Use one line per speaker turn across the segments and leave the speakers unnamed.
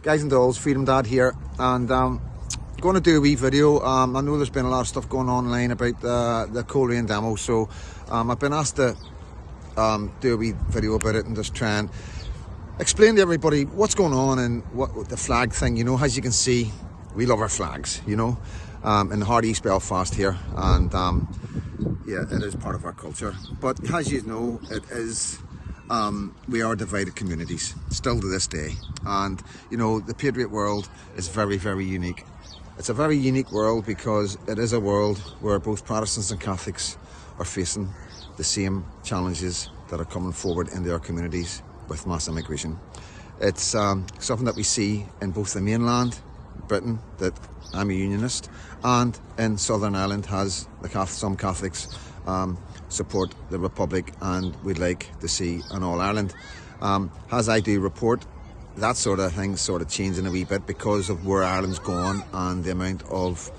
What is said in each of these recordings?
Guys and dolls, Freedom Dad here, and going to do a wee video. I know there's been a lot of stuff going on online about the Coleraine demo, so I've been asked to do a wee video about it and just try and explain to everybody what's going on and what the flag thing. You know, as you can see, we love our flags, you know, in the heart of East Belfast here, and yeah, it is part of our culture. But as you know, it is we are divided communities still to this day, and you know, the Patriot world is very, very unique. It's a very unique world because it is a world where both Protestants and Catholics are facing the same challenges that are coming forward into our communities with mass immigration. It's something that we see in both the mainland, Britain, that I'm a unionist, and in Southern Ireland has some Catholics support the Republic, and we'd like to see an All-Ireland. As I do report, that sort of thing sort of changing a wee bit because of where Ireland's gone and the amount of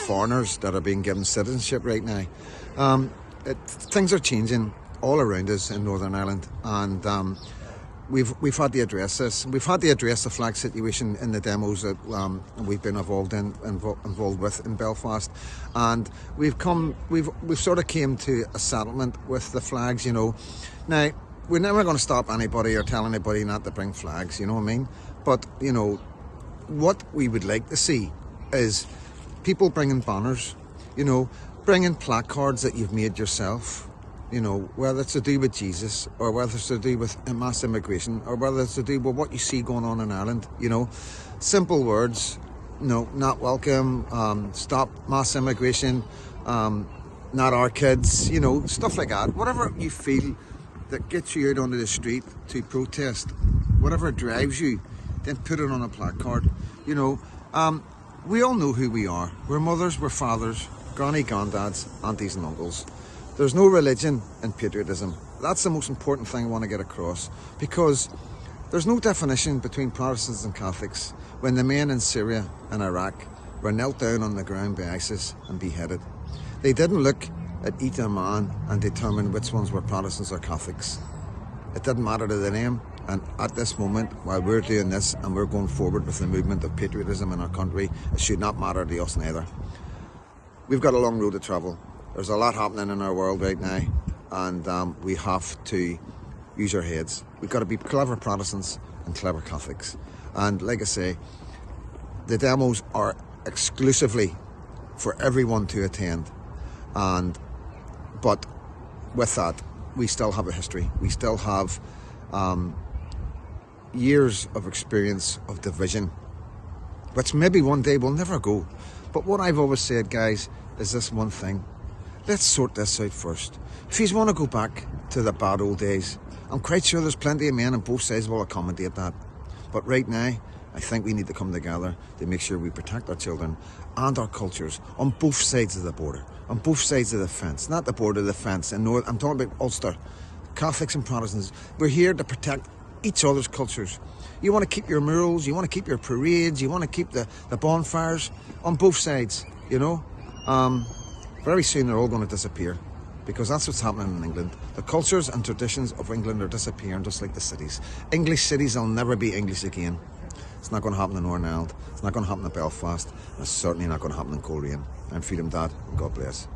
foreigners that are being given citizenship right now. Things are changing all around us in Northern Ireland, and we've had to address this. We've had to address the flag situation in the demos that we've been involved with in Belfast, and we've sort of came to a settlement with the flags. You know, now we're never going to stop anybody or tell anybody not to bring flags. You know what I mean? But you know, what we would like to see is people bringing banners. You know, bringing placards that you've made yourself. You know, whether it's to do with Jesus, or whether it's to do with mass immigration, or whether it's to do with what you see going on in Ireland. You know, simple words, no, not welcome, stop mass immigration, not our kids, you know, stuff like that. Whatever you feel that gets you out onto the street to protest, whatever drives you, then put it on a placard. You know, we all know who we are. We're mothers, we're fathers, granny, granddads, aunties and uncles. There's no religion in patriotism. That's the most important thing I want to get across, because there's no definition between Protestants and Catholics when the men in Syria and Iraq were knelt down on the ground by ISIS and beheaded. They didn't look at each man and determine which ones were Protestants or Catholics. It didn't matter to them, and at this moment, while we're doing this and we're going forward with the movement of patriotism in our country, it should not matter to us neither. We've got a long road to travel. There's a lot happening in our world right now, and we have to use our heads. We've got to be clever Protestants and clever Catholics. And like I say, the demos are exclusively for everyone to attend. But with that, we still have a history. We still have years of experience of division, which maybe one day will never go. But what I've always said, guys, is this one thing. Let's sort this out first. If you want to go back to the bad old days, I'm quite sure there's plenty of men on both sides will accommodate that. But right now, I think we need to come together to make sure we protect our children and our cultures on both sides of the border, on both sides of the fence, not the border, the fence. And I'm talking about Ulster, Catholics and Protestants. We're here to protect each other's cultures. You want to keep your murals, you want to keep your parades, you want to keep the bonfires on both sides, you know. Very soon they're all going to disappear, because that's what's happening in England. The cultures and traditions of England are disappearing just like the cities. English cities will never be English again. It's not going to happen in Northern Ireland. It's not going to happen in Belfast. And it's certainly not going to happen in Coleraine. I'm Freedom Dad, and God bless.